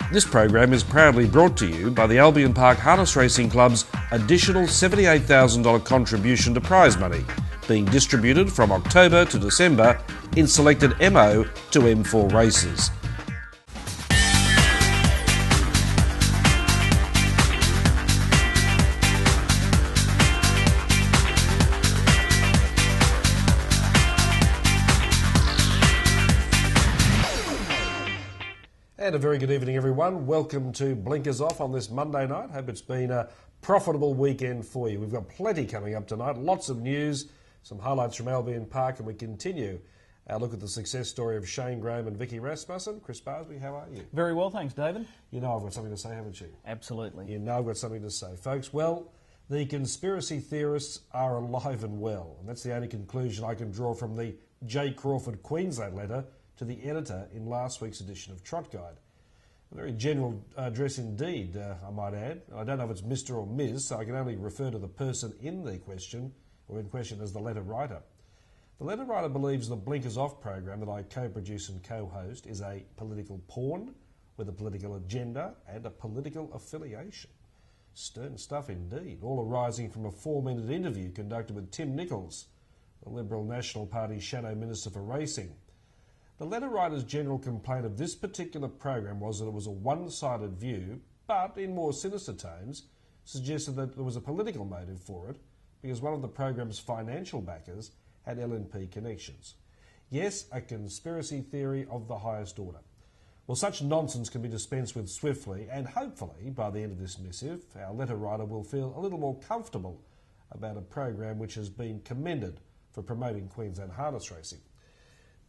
This program is proudly brought to you by the Albion Park Harness Racing Club's additional $78,000 contribution to prize money, being distributed from October to December in selected MO to M4 races. And a very good evening, everyone. Welcome to Blinkers Off on this Monday night. Hope it's been a profitable weekend for you. We've got plenty coming up tonight, lots of news, some highlights from Albion Park, and we continue our look at the success story of Shane Graham and Vicky Rasmussen. Chris Barsby, how are you? Very well, thanks, David. You know I've got something to say, haven't you? Absolutely. You know I've got something to say. Folks, well, the conspiracy theorists are alive and well, and that's the only conclusion I can draw from the J. Crawford Queensland letter to the editor in last week's edition of Trot Guide. A very general address indeed, I might add. I don't know if it's Mr. or Ms., so I can only refer to the person in question as the letter writer. The letter writer believes the Blinkers Off program that I co-produce and co-host is a political pawn with a political agenda and a political affiliation. Stern stuff indeed, all arising from a 4-minute interview conducted with Tim Nicholls, the Liberal National Party's Shadow Minister for Racing. The letter writer's general complaint of this particular program was that it was a one-sided view, but in more sinister tones, suggested that there was a political motive for it because one of the program's financial backers had LNP connections. Yes, a conspiracy theory of the highest order. Well, such nonsense can be dispensed with swiftly, and hopefully, by the end of this missive, our letter writer will feel a little more comfortable about a program which has been commended for promoting Queensland harness racing.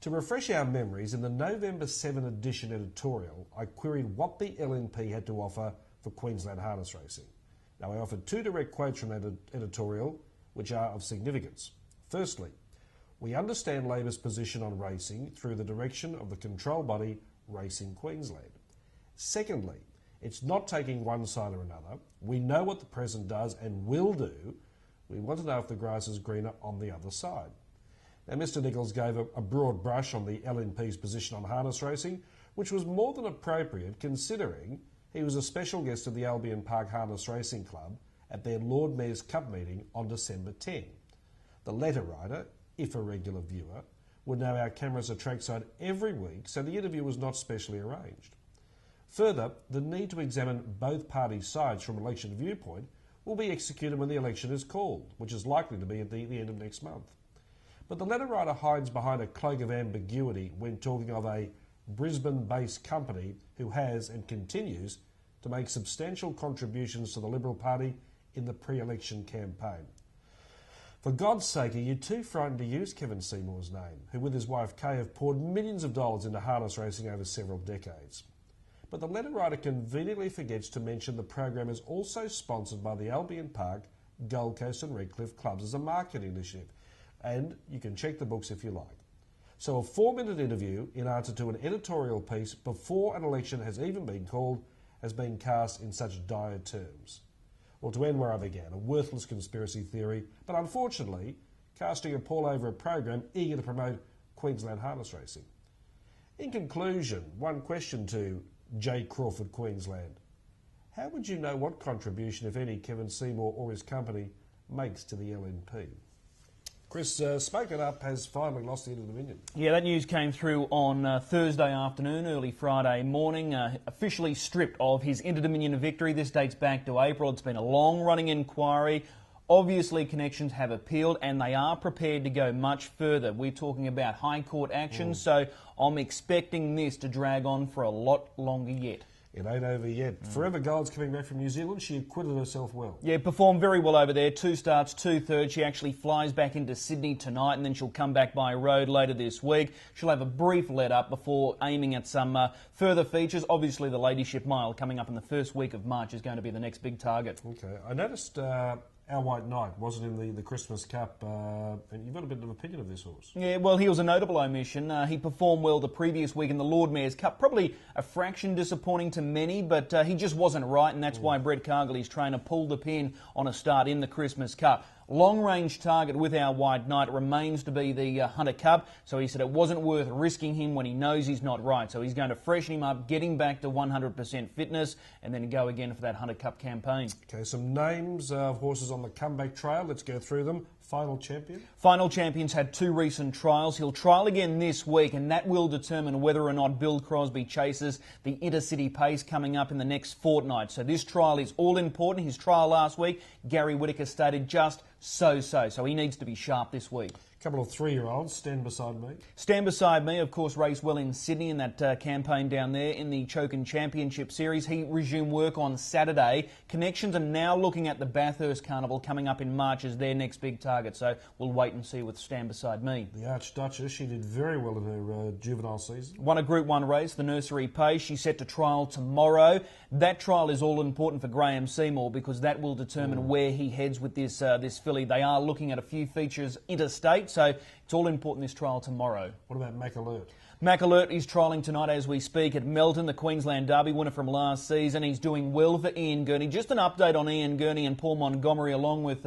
To refresh our memories, in the November 7 edition editorial, I queried what the LNP had to offer for Queensland harness racing. Now, I offered 2 direct quotes from that editorial, which are of significance. Firstly, we understand Labor's position on racing through the direction of the control body Racing Queensland. Secondly, it's not taking one side or another. We know what the present does and will do. We want to know if the grass is greener on the other side. Now, Mr. Nicholls gave a broad brush on the LNP's position on harness racing, which was more than appropriate considering he was a special guest of the Albion Park Harness Racing Club at their Lord Mayor's Cup meeting on December 10. The letter writer, if a regular viewer, would know our cameras are trackside every week, so the interview was not specially arranged. Further, the need to examine both parties' sides from an election viewpoint will be executed when the election is called, which is likely to be at the end of next month. But the letter writer hides behind a cloak of ambiguity when talking of a Brisbane-based company who has and continues to make substantial contributions to the Liberal Party in the pre-election campaign. For God's sake, are you too frightened to use Kevin Seymour's name, who with his wife Kay have poured millions of dollars into harness racing over several decades? But the letter writer conveniently forgets to mention the program is also sponsored by the Albion Park, Gold Coast and Redcliffe clubs as a marketing initiative. And you can check the books if you like. So a 4-minute interview in answer to an editorial piece before an election has even been called has been cast in such dire terms. Well, to end where I began, a worthless conspiracy theory, but unfortunately casting a pall over a program eager to promote Queensland harness racing. In conclusion, one question to J. Crawford Queensland. How would you know what contribution, if any, Kevin Seymour or his company makes to the LNP? Chris, Smoke It Up has finally lost the Inter-Dominion. Yeah, that news came through on Thursday afternoon, early Friday morning. Officially stripped of his Inter-Dominion victory. This dates back to April. It's been a long-running inquiry. Obviously, connections have appealed and they are prepared to go much further. We're talking about High Court action, so I'm expecting this to drag on for a lot longer yet. It ain't over yet. Forever Gold's coming back from New Zealand. She acquitted herself well. Yeah, performed very well over there. 2 starts, 2 thirds. She actually flies back into Sydney tonight and then she'll come back by road later this week. She'll have a brief let-up before aiming at some further features. Obviously, the Ladyship Mile coming up in the first week of March is going to be the next big target. Okay. I noticed Our White Knight wasn't in the Christmas Cup, and you've got a bit of opinion of this horse. Yeah, well, he was a notable omission. He performed well the previous week in the Lord Mayor's Cup. Probably a fraction disappointing to many, but he just wasn't right, and that's why Brett Cargill, his trainer, pulled the pin on a start in the Christmas Cup. long-range target with our White Knight remains to be the Hunter Cup. So he said it wasn't worth risking him when he knows he's not right. So he's going to freshen him up, get him back to 100% fitness, and then go again for that Hunter Cup campaign. Okay, some names of horses on the comeback trail. Let's go through them. Final Champion. Final Champion's had 2 recent trials. He'll trial again this week, and that will determine whether or not Bill Crosby chases the Intercity Pace coming up in the next fortnight. So this trial is all important. His trial last week, Gary Whittaker stated just so-so. So he needs to be sharp this week. A couple of 3-year-olds, Stand Beside Me. Stand Beside Me, of course, raced well in Sydney in that campaign down there in the Chokin Championship Series. He resumed work on Saturday. Connections are now looking at the Bathurst Carnival coming up in March as their next big target. So we'll wait and see with Stand Beside Me. The Archduchess, she did very well in her juvenile season. Won a Group 1 race, the Nursery Pace. She's set to trial tomorrow. That trial is all important for Graham Seymour because that will determine where he heads with this filly. They are looking at a few features interstate, so it's all important this trial tomorrow. What about Mac Alert? Mac Alert is trialling tonight as we speak at Melton, the Queensland Derby winner from last season. He's doing well for Ian Gurney. Just an update on Ian Gurney and Paul Montgomery along with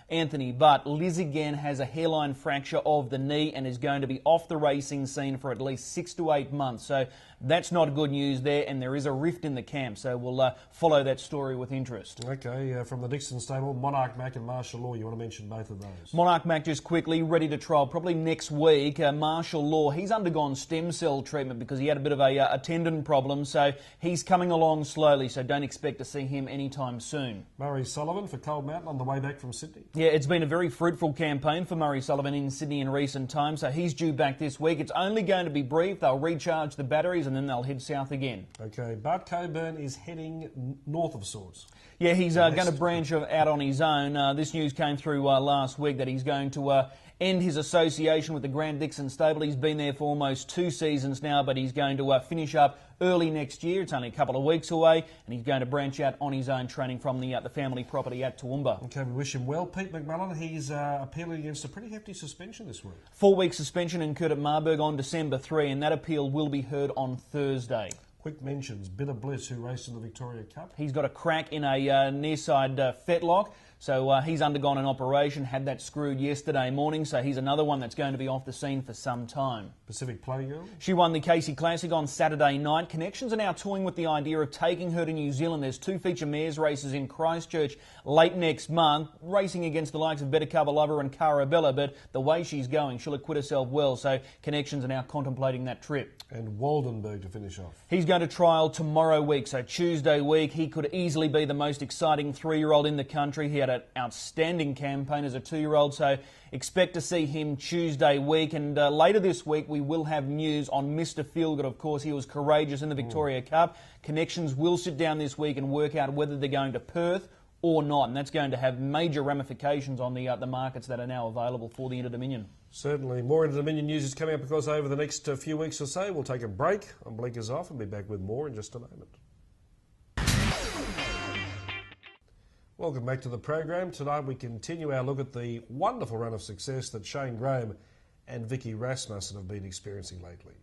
Anthony Butt. Liz again has a hairline fracture of the knee and is going to be off the racing scene for at least 6 to 8 months. So that's not good news there, and there is a rift in the camp. So we'll follow that story with interest. Okay, from the Dixon stable, Monarch Mac and Martial Law. You want to mention both of those? Monarch Mac just quickly, ready to trial probably next week. Martial Law, he's undergone stem cell treatment because he had a bit of a tendon problem. So he's coming along slowly, so don't expect to see him anytime soon. Murray Sullivan for Cold Mountain on the way back from Sydney. Yeah, it's been a very fruitful campaign for Murray Sullivan in Sydney in recent times, so he's due back this week. It's only going to be brief. They'll recharge the batteries and then they'll head south again. Okay, Bart Coburn is heading north of sorts. Yeah, he's going to branch out on his own. This news came through last week that he's going to end his association with the Grand Dixon stable. He's been there for almost 2 seasons now, but he's going to finish up early next year. It's only a couple of weeks away, and he's going to branch out on his own, training from the family property at Toowoomba. Okay, we wish him well. Pete McMullen, he's appealing against a pretty hefty suspension this week. 4-week suspension incurred at Marburg on December 3, and that appeal will be heard on Thursday. Quick mentions, Bitter Bliss, who raced in the Victoria Cup. He's got a crack in a nearside fetlock. So he's undergone an operation, had that screwed yesterday morning, so he's another one that's going to be off the scene for some time. Pacific Playgirl. She won the Casey Classic on Saturday night. Connections are now toying with the idea of taking her to New Zealand. There's 2 feature mares races in Christchurch late next month, racing against the likes of Better Cover Lover and Carabella, but the way she's going, she'll acquit herself well, so Connections are now contemplating that trip. And Waldenberg to finish off. He's going to trial tomorrow week, so Tuesday week. He could easily be the most exciting 3-year-old in the country. He had an outstanding campaign as a 2-year-old, so expect to see him Tuesday week. And later this week we will have news on Mr. Feelgood. Of course, he was courageous in the Victoria Cup. Connections will sit down this week and work out whether they're going to Perth or not, and that's going to have major ramifications on the markets that are now available for the Inter-Dominion. Certainly. More Inter-Dominion news is coming up, because over the next few weeks or so we'll take a break on Blinkers Off and be back with more in just a moment. Welcome back to the program. Tonight we continue our look at the wonderful run of success that Shane Graham and Vicky Rasmussen have been experiencing lately.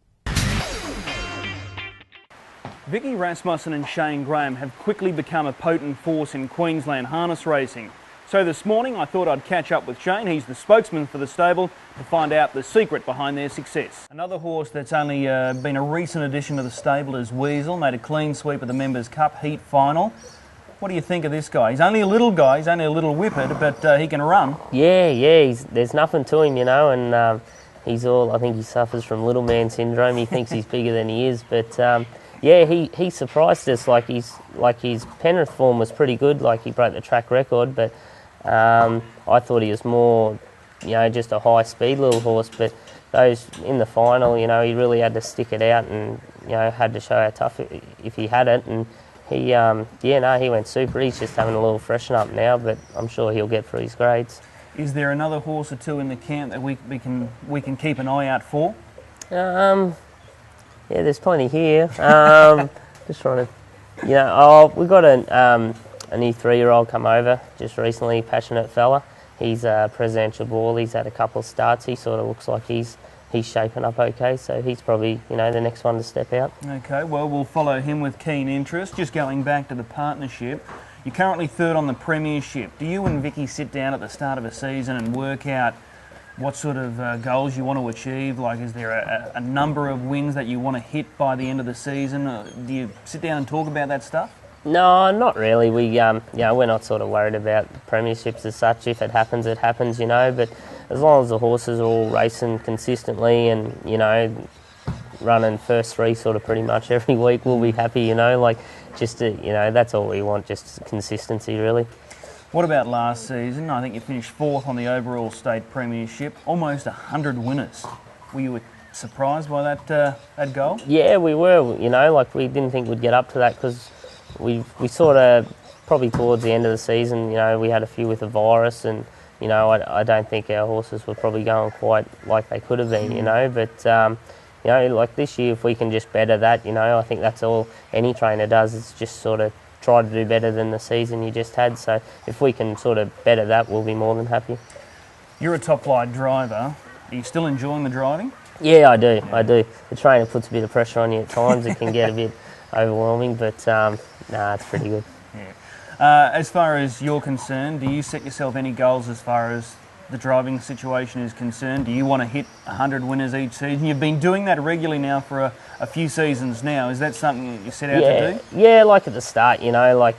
Vicky Rasmussen and Shane Graham have quickly become a potent force in Queensland harness racing. So this morning I thought I'd catch up with Shane, he's the spokesman for the stable, to find out the secret behind their success. Another horse that's only been a recent addition to the stable is Weasel, made a clean sweep of the Members' Cup Heat Final. What do you think of this guy? He's only a little guy, he's only a little whippet, but he can run. Yeah, there's nothing to him, you know, and I think he suffers from little man syndrome. He thinks he's bigger than he is, but yeah, he surprised us. Like his Penrith form was pretty good. Like he broke the track record, but I thought he was more, you know, just a high speed little horse. But those in the final, you know, he really had to stick it out, and you know, had to show how tough if he had it. And he went super. He's just having a little freshen up now, but I'm sure he'll get through his grades. Is there another horse or two in the camp that we can keep an eye out for? Yeah, there's plenty here. Just trying to, you know, we got a new 3-year-old come over just recently, passionate fella. He's a presidential ball. He's had a couple of starts. He sort of looks like he's shaping up okay, so he's probably, you know, the next one to step out. Okay, well, we'll follow him with keen interest. Just going back to the partnership, You're currently third on the premiership. Do you and Vicky sit down at the start of a season and work out what sort of goals you want to achieve? Like, is there a number of wins that you want to hit by the end of the season? Do you sit down and talk about that stuff? No, not really. We, we're not sort of worried about premierships as such. If it happens, it happens, you know. But as long as the horses are all racing consistently and, you know, running first three sort of pretty much every week, we'll be happy, you know. Like, just to, you know, that's all we want, just consistency, really. What about last season? I think you finished fourth on the overall state premiership, almost 100 winners. Were you surprised by that goal? Yeah, we were. You know, like, we didn't think we'd get up to that because we sort of, probably towards the end of the season, you know, we had a few with the virus and, you know, I don't think our horses were probably going quite like they could have been, you know. But, you know, like this year, if we can just better that, you know, I think that's all any trainer does is just sort of try to do better than the season you just had. So if we can sort of better that, we'll be more than happy. You're a top flight driver. Are you still enjoying the driving? Yeah, I do. I do. The trainer puts a bit of pressure on you at times. It can get a bit overwhelming, but nah, it's pretty good. Yeah. As far as you're concerned, do you set yourself any goals as far as the driving situation is concerned? Do you want to hit 100 winners each season? You've been doing that regularly now for a few seasons now. Is that something that you set out to do? Yeah, like at the start, you know, like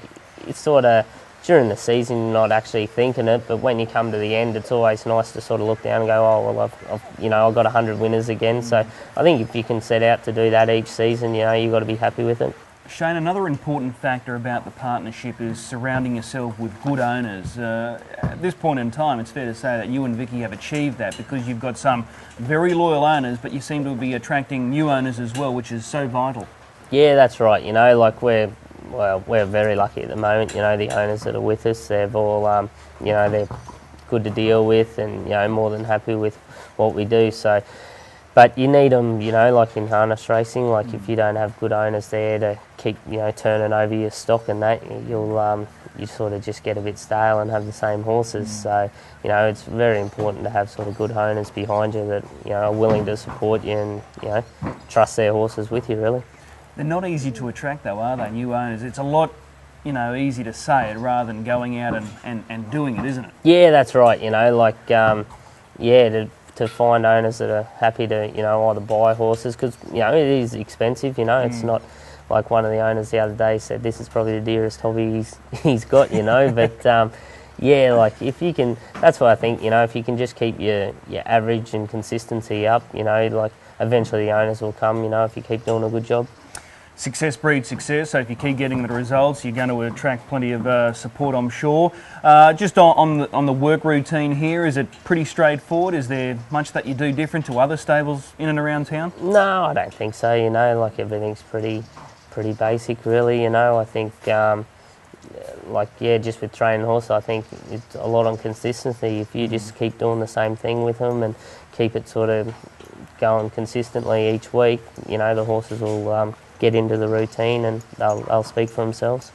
it's sort of during the season you're not actually thinking it, but when you come to the end, it's always nice to sort of look down and go, oh, well, I've got 100 winners again. So I think if you can set out to do that each season, you know, you've got to be happy with it. Shane, another important factor about the partnership is surrounding yourself with good owners. At this point in time, it's fair to say that you and Vicky have achieved that because you've got some very loyal owners, but you seem to be attracting new owners as well, which is so vital. Yeah, that's right. You know, like we're very lucky at the moment. You know, the owners that are with us, they've all, you know, they're good to deal with and, you know, more than happy with what we do. So. But you need them, you know, like in harness racing, like if you don't have good owners there to keep, you know, turning over your stock and that, you'll you sort of just get a bit stale and have the same horses. So, you know, it's very important to have sort of good owners behind you that, you know, are willing to support you and, you know, trust their horses with you, really. They're not easy to attract though, are they, new owners? It's a lot, you know, easy to say it rather than going out and doing it, isn't it? Yeah, that's right, you know, like, to find owners that are happy to, you know, either buy horses, because, you know, it is expensive, you know, it's not like one of the owners the other day said this is probably the dearest hobby he's got, you know, but yeah, like if you can, that's what I think, you know, if you can just keep your average and consistency up, you know, like eventually the owners will come, you know, if you keep doing a good job. Success breeds success, so if you keep getting the results, you're going to attract plenty of support, I'm sure. Just on the work routine here, is it pretty straightforward? Is there much that you do different to other stables in and around town? No, I don't think so, you know, like everything's pretty basic, really, you know. I think, just with training horses, I think it's a lot on consistency. If you just keep doing the same thing with them and keep it sort of going consistently each week, you know, the horses will get into the routine and they'll speak for themselves.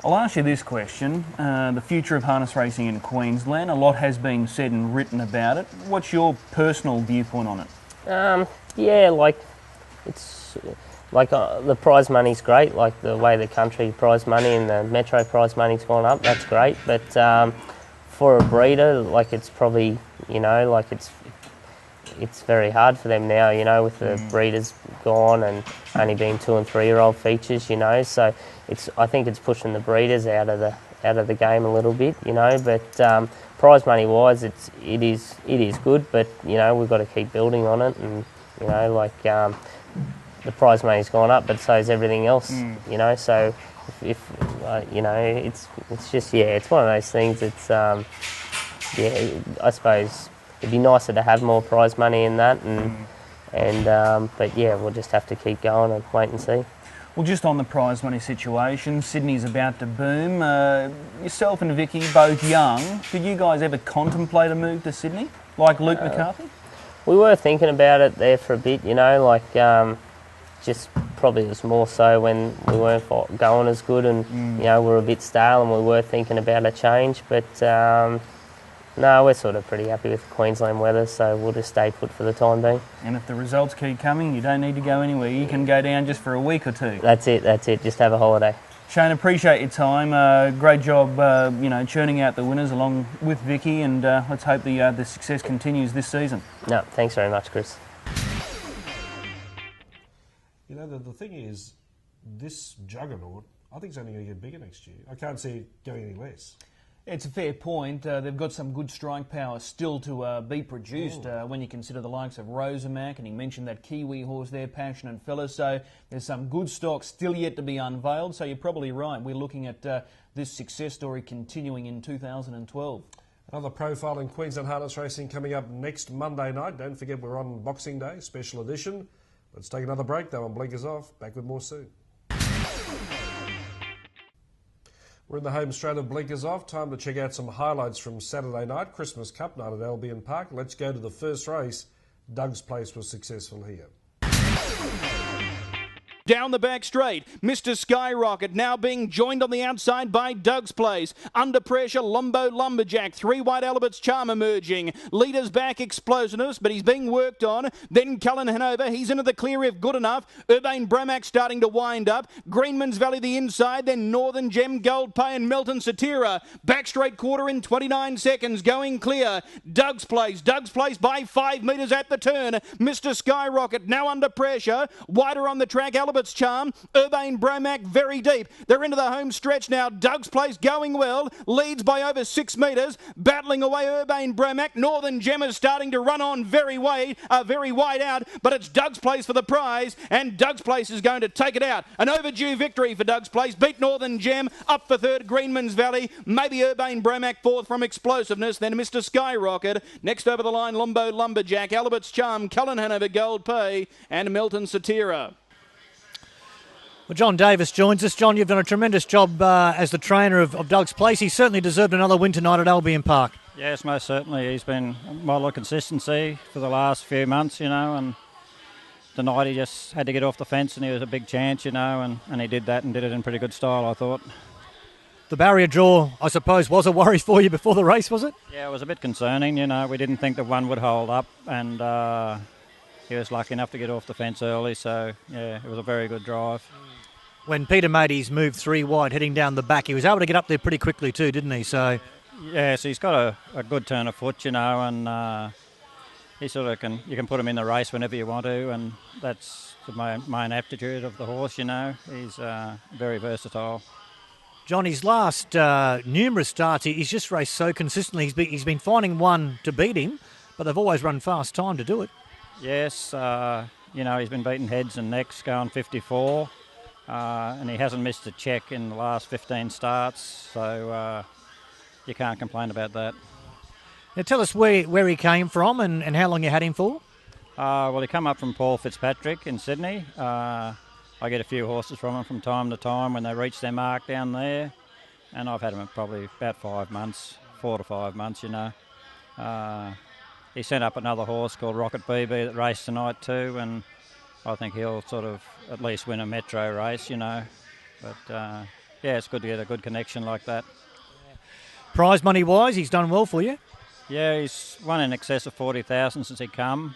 I'll ask you this question. The future of harness racing in Queensland, a lot has been said and written about it. What's your personal viewpoint on it? Yeah, like it's like the prize money's great, like the way the country prize money and the metro prize money's gone up, that's great. But for a breeder, like it's probably, you know, like it's very hard for them now, you know, with the breeders gone and only being 2- and 3-year-old features, you know. So I think it's pushing the breeders out of the game a little bit, you know. But prize money wise, it is good, but you know we've got to keep building on it, and you know, like the prize money's gone up, but so is everything else, you know. So if you know, it's just it's one of those things. It's I suppose. It'd be nicer to have more prize money in that, but yeah, we'll just have to keep going and wait and see. Well, just on the prize money situation, Sydney's about to boom. Yourself and Vicky, both young, did you guys ever contemplate a move to Sydney, like Luke McCarthy? We were thinking about it there for a bit, you know, like just probably it was more so when we weren't going as good and, you know, we were a bit stale and we were thinking about a change, but no, we're sort of pretty happy with the Queensland weather, so we'll just stay put for the time being. And if the results keep coming, you don't need to go anywhere. You can go down just for a week or two. That's it. Just have a holiday. Shane, appreciate your time. Great job, churning out the winners along with Vicky, and let's hope the success continues this season. No, thanks very much, Chris. You know, the thing is, this juggernaut, I think it's only going to get bigger next year. I can't see it going any less. It's a fair point. They've got some good strike power still to be produced when you consider the likes of Rosamac, and he mentioned that Kiwi horse there, Passionate Fella. So there's some good stock still yet to be unveiled. So you're probably right. We're looking at this success story continuing in 2012. Another profile in Queensland harness racing coming up next Monday night. Don't forget we're on Boxing Day, special edition. Let's take another break though and blinkers off. Back with more soon. We're in the home straight of blinkers off. Time to check out some highlights from Saturday night, Christmas Cup night at Albion Park. Let's go to the first race. Doug's Place was successful here. Down the back straight, Mr. Skyrocket now being joined on the outside by Doug's Place. Under pressure, Lombo Lumberjack. 3 White Albert's Charm emerging. Leaders back, Explosiveness, but he's being worked on. Then Cullen Hanover, he's into the clear if good enough. Urbane Bramac starting to wind up. Greenman's Valley the inside, then Northern Gem, Gold Pay and Melton Satira. Back straight quarter in 29 seconds, going clear. Doug's Place by 5 metres at the turn. Mr. Skyrocket now under pressure. Wider on the track, Albert's Charm, Urbane Bromac very deep. They're into the home stretch now. Doug's Place going well, leads by over 6 metres, battling away Urbane Bromac. Northern Gem is starting to run on very wide out, but it's Doug's Place for the prize, and Doug's Place is going to take it out. An overdue victory for Doug's Place. Beat Northern Gem, up for third Greenman's Valley, maybe Urbane Bromac fourth from Explosiveness, then Mr. Skyrocket. Next over the line, Lombo Lumberjack, Albert's Charm, Cullen Hanover, Gold Pay and Melton Satira. Well, John Davis joins us. John, you've done a tremendous job as the trainer of Doug's Place. He certainly deserved another win tonight at Albion Park. Yes, most certainly. He's been a model of consistency for the last few months, and tonight he just had to get off the fence and he was a big chance, and he did that and did it in pretty good style, I thought. The barrier draw, I suppose, was a worry for you before the race, was it? Yeah, it was a bit concerning, We didn't think that one would hold up, and he was lucky enough to get off the fence early, so, yeah, it was a very good drive. When Peter made his move 3 wide heading down the back, he was able to get up there pretty quickly too, didn't he? So, yes, he's got a good turn of foot, and he sort of you can put him in the race whenever you want to, and that's the main aptitude of the horse, He's very versatile. John, his last numerous starts, he's just raced so consistently. He's been finding one to beat him, but they've always run fast time to do it. Yes, he's been beaten heads and necks, going 54. And he hasn't missed a check in the last 15 starts, so you can't complain about that. Now tell us where he came from and how long you had him for. Well, he come up from Paul Fitzpatrick in Sydney. I get a few horses from him from time to time when they reach their mark down there, and I've had him probably about 5 months, 4 to 5 months, He sent up another horse called Rocket BB that raced tonight too, and I think he'll sort of at least win a metro race, But, it's good to get a good connection like that. Prize money-wise, he's done well for you? Yeah, he's won in excess of 40,000 since he come,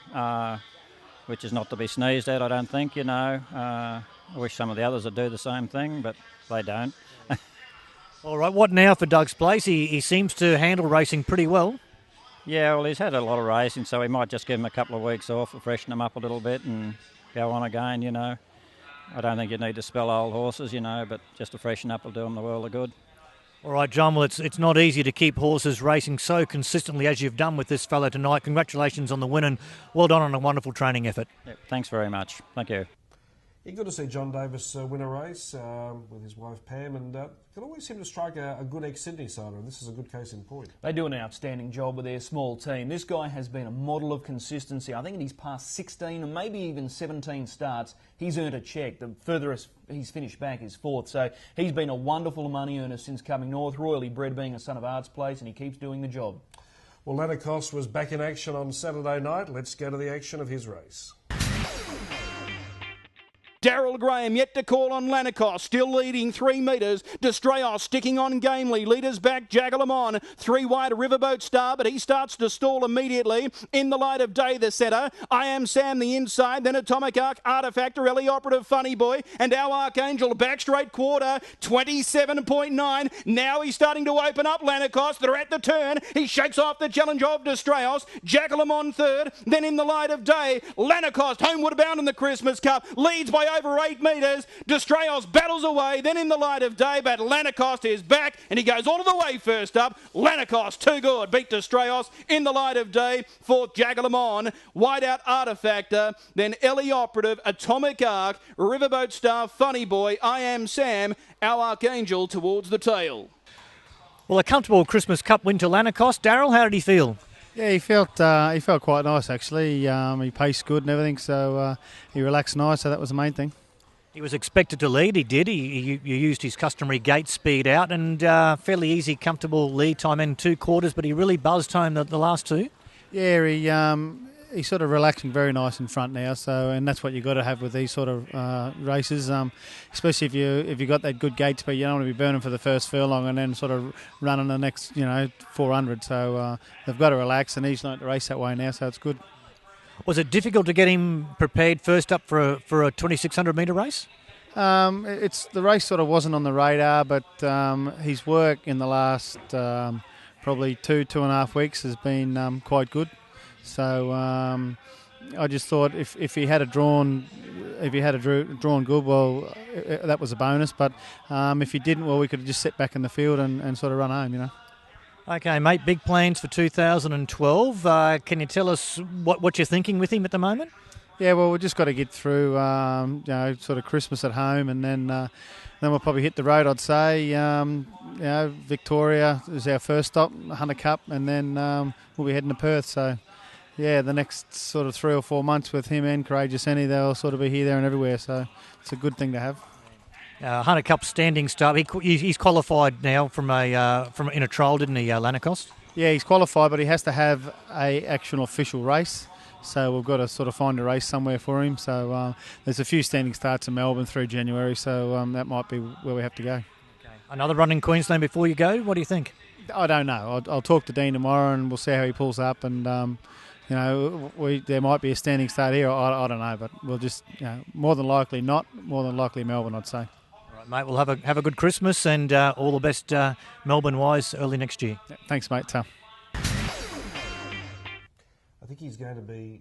which is not to be sneezed at, I don't think, I wish some of the others would do the same thing, but they don't. All right, what now for Doug's Place? He seems to handle racing pretty well. Yeah, well, he's had a lot of racing, so we might just give him a couple of weeks off to freshen him up a little bit and go on again, I don't think you need to spell old horses, but just to freshen up will do them the world of good. All right, John, well, it's not easy to keep horses racing so consistently as you've done with this fellow tonight. Congratulations on the win and well done on a wonderful training effort. Yeah, thanks very much. Thank you. Yeah, good to see John Davis win a race with his wife Pam, and can always seem to strike a good ex-Sydney sider, and this is a good case in point. They do an outstanding job with their small team. This guy has been a model of consistency. I think in his past 16 and maybe even 17 starts, he's earned a check. The furthest he's finished back is 4th, so he's been a wonderful money earner since coming north, royally bred being a son of Arts Place, and he keeps doing the job. Well, Lanarkos was back in action on Saturday night. Let's go to the action of his race. Daryl Graham yet to call on Lanacos, still leading 3 metres. Destrayos sticking on gamely. Leaders back, Jagalamon. 3 wide, Riverboat Star, but he starts to stall immediately. In the light of day, the setter. I Am Sam the inside, then Atomic Arc, Artifactor, Ellie Operative, Funny Boy, and our Archangel back straight quarter, 27.9. Now he's starting to open up Lanacos. They're at the turn. He shakes off the challenge of Destrayos. Jagalamon third. Then in the light of day, Lanacos, homeward bound in the Christmas Cup, leads by over 8 metres. Destrayos battles away. Then in the light of day, but Lanacos is back and he goes all of the way first up. Lanacos, too good. Beat Destrayos in the light of day. Fourth, Jagalamon. Wide out Artifactor. Then Ellie Operative, Atomic Arc, Riverboat Star, Funny Boy, I Am Sam, our Archangel towards the tail. Well, a comfortable Christmas Cup win to Lanacos. Darryl, how did he feel? Yeah, he felt quite nice actually. He paced good and everything, so he relaxed nice. So that was the main thing. He was expected to lead. He did. He used his customary gate speed out and fairly easy, comfortable lead time in 2 quarters. But he really buzzed home the last 2. Yeah, he's sort of relaxing very nice in front now. So, and that's what you got to have with these sort of races, especially if you got that good gate speed. You don't want to be burning for the first furlong and then sort of running the next 400. So they've got to relax, and he's not to race that way now. So it's good. Was it difficult to get him prepared first up for a 2,600 metre race? The race sort of wasn't on the radar, but his work in the last probably 2.5 weeks has been quite good. So I just thought if he had drawn good, well, that was a bonus. But if he didn't, well, we could have just sit back in the field and sort of run home, Okay, mate, big plans for 2012. Can you tell us what you're thinking with him at the moment? Yeah, well, we've just got to get through, sort of Christmas at home, and then we'll probably hit the road, I'd say. Victoria is our first stop, Hunter Cup, and then we'll be heading to Perth. So, yeah, the next sort of 3 or 4 months with him and Courageous Annie, they'll sort of be here, there and everywhere. So it's a good thing to have. Hunter Cup standing start. He's qualified now from in a trial, didn't he, Lanacos? Yeah, he's qualified, but he has to have a actual official race. So we've got to sort of find a race somewhere for him. So there's a few standing starts in Melbourne through January, so that might be where we have to go. Okay. Another run in Queensland before you go? What do you think? I don't know. I'll talk to Dean tomorrow and we'll see how he pulls up. And, there might be a standing start here. I don't know, but we'll just, more than likely not. More than likely Melbourne, I'd say. All right, mate. We'll have a good Christmas and all the best Melbourne-wise early next year. Yeah, thanks, mate. I think he's going to be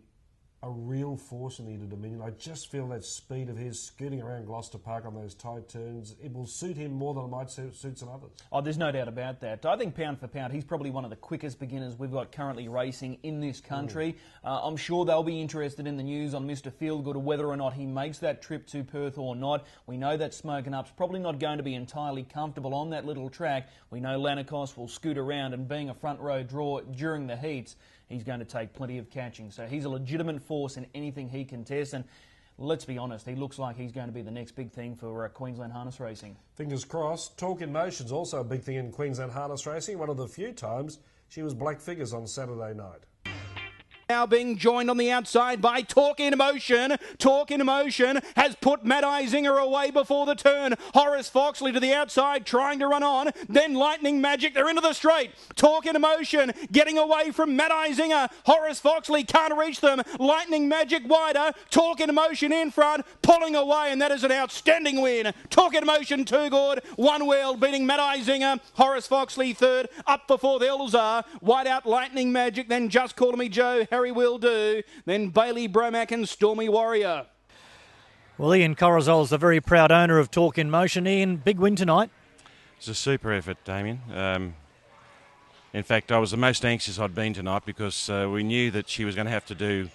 a real force in the Inter-Dominion. I just feel that speed of his scooting around Gloucester Park on those tight turns, it will suit him more than it might suit some others. Oh, there's no doubt about that. I think pound for pound, he's probably one of the quickest beginners we've got currently racing in this country. I'm sure they'll be interested in the news on Mr. Feelgood, or whether or not he makes that trip to Perth or not. We know that Smokin' Up's probably not going to be entirely comfortable on that little track. We know Lanacos will scoot around, and being a front row draw during the heats, he's going to take plenty of catching. So he's a legitimate force in anything he contests. And let's be honest, he looks like he's going to be the next big thing for Queensland harness racing. Fingers crossed. Talk in Motion's also a big thing in Queensland harness racing. One of the few times she was black figures on Saturday night. Now being joined on the outside by Talk in Motion. Talk in Motion has put Matt Isinger away before the turn. Horace Foxley to the outside trying to run on. Then Lightning Magic, they're into the straight. Talk in Motion getting away from Matt Isinger. Horace Foxley can't reach them. Lightning Magic wider. Talk in Motion in front, pulling away, and that is an outstanding win. Talk in Motion too good. One wheel beating Matt Isinger. Horace Foxley third. Up before the Elzar. Wide out Lightning Magic, then Just Call Me Joe. Harry Will Do, then Bailey Bromack and Stormy Warrior. Well, Ian Corozal is the very proud owner of Talk in Motion. Ian, big win tonight. It's a super effort, Damien. In fact, I was the most anxious I'd been tonight because we knew that she was going to have to do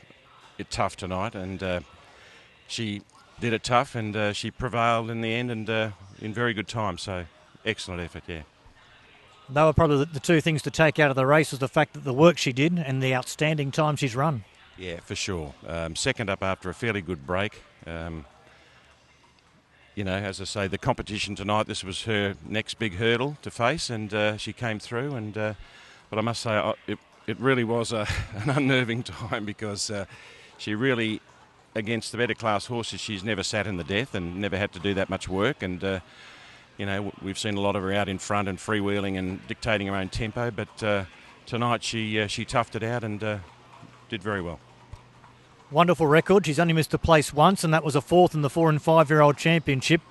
it tough tonight, and she did it tough, and she prevailed in the end, and in very good time. So, excellent effort, yeah. They were probably the two things to take out of the race, was the fact that the work she did and the outstanding time she's run. Yeah, for sure. Second up after a fairly good break. As I say, the competition tonight, this was her next big hurdle to face, and she came through. And but I must say, it really was an unnerving time because she really against the better class horses, she's never sat in the death and never had to do that much work. And, you know, we've seen a lot of her out in front and freewheeling and dictating her own tempo. But tonight she toughed it out and did very well. Wonderful record. She's only missed a place once, and that was a fourth in the 4 and 5 year old championship.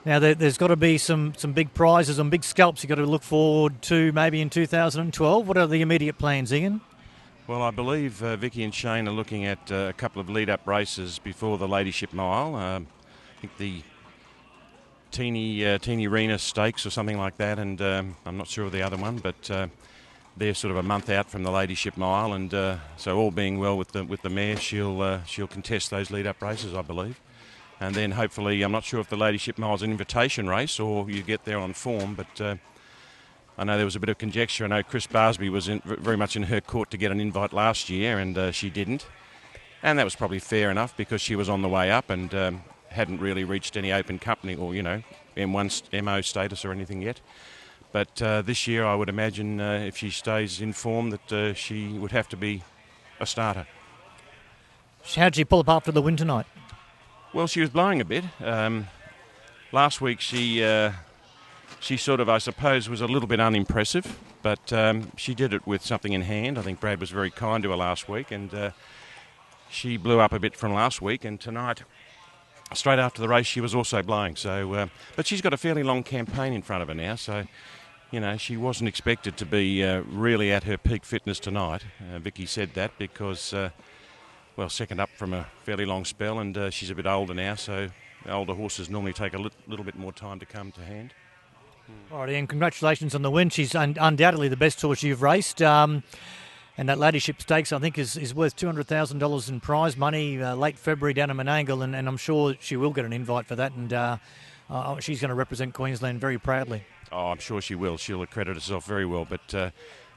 Now there's got to be some big prizes and big scalps you've got to look forward to maybe in 2012. What are the immediate plans, Ian? Well, I believe Vicky and Shane are looking at a couple of lead-up races before the Ladyship Mile. I think the Teeny Rena Stakes or something like that, and I'm not sure of the other one, but they're sort of a month out from the Ladyship Mile, and so all being well with the mare, she'll contest those lead-up races, I believe. And then hopefully, I'm not sure if the Ladyship Mile is an invitation race or you get there on form, but I know there was a bit of conjecture. I know Chris Barsby was very much in her court to get an invite last year, and she didn't. And that was probably fair enough because she was on the way up and hadn't really reached any open company or, you know, M1 MO status or anything yet. But this year, I would imagine if she stays in form that she would have to be a starter. How'd she pull up after the win tonight? Well, she was blowing a bit. Last week she sort of, I suppose, was a little bit unimpressive, but she did it with something in hand. I think Brad was very kind to her last week, and she blew up a bit from last week. And tonight, straight after the race, she was also blowing. So, but she's got a fairly long campaign in front of her now, so you know she wasn't expected to be really at her peak fitness tonight. Vicky said that because. Well, second up from a fairly long spell, and she's a bit older now, so older horses normally take a little bit more time to come to hand. All right, Ian, congratulations on the win. She's undoubtedly the best horse you've raced. And that Ladyship Stakes, I think, is worth $200,000 in prize money late February down in Menangle, and I'm sure she will get an invite for that, and she's going to represent Queensland very proudly. Oh, I'm sure she will. She'll accredit herself very well, but...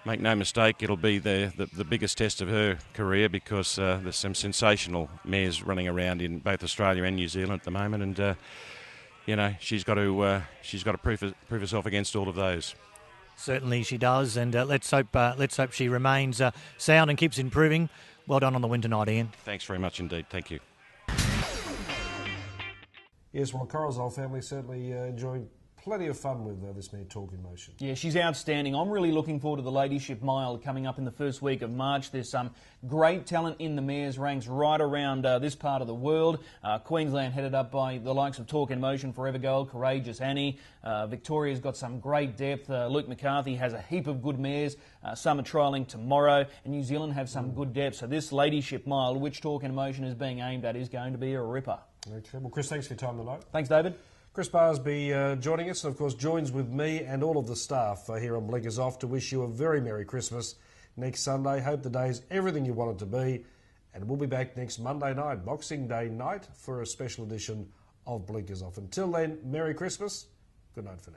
make no mistake, it'll be the biggest test of her career because there's some sensational mares running around in both Australia and New Zealand at the moment, and you know she's got to prove herself against all of those. Certainly she does, and let's hope she remains sound and keeps improving. Well done on the win tonight, Ian. Thanks very much indeed. Thank you. Yes, well, the Corozal family certainly enjoyed plenty of fun with this mare Talk in Motion. Yeah, she's outstanding. I'm really looking forward to the Ladyship Mile coming up in the first week of March. There's some great talent in the mares ranks right around this part of the world. Queensland headed up by the likes of Talk in Motion, Forever Gold, Courageous Annie. Victoria's got some great depth. Luke McCarthy has a heap of good mares. Some are trialling tomorrow, and New Zealand have some good depth. So this Ladyship Mile, which Talk in Motion is being aimed at, is going to be a ripper. Okay, well, Chris, thanks for your time tonight. Thanks, David. Chris Barsby joining us, and of course joins with me and all of the staff here on Blinkers Off to wish you a very Merry Christmas next Sunday. Hope the day is everything you want it to be, and we'll be back next Monday night, Boxing Day night, for a special edition of Blinkers Off. Until then, Merry Christmas. Good night for now.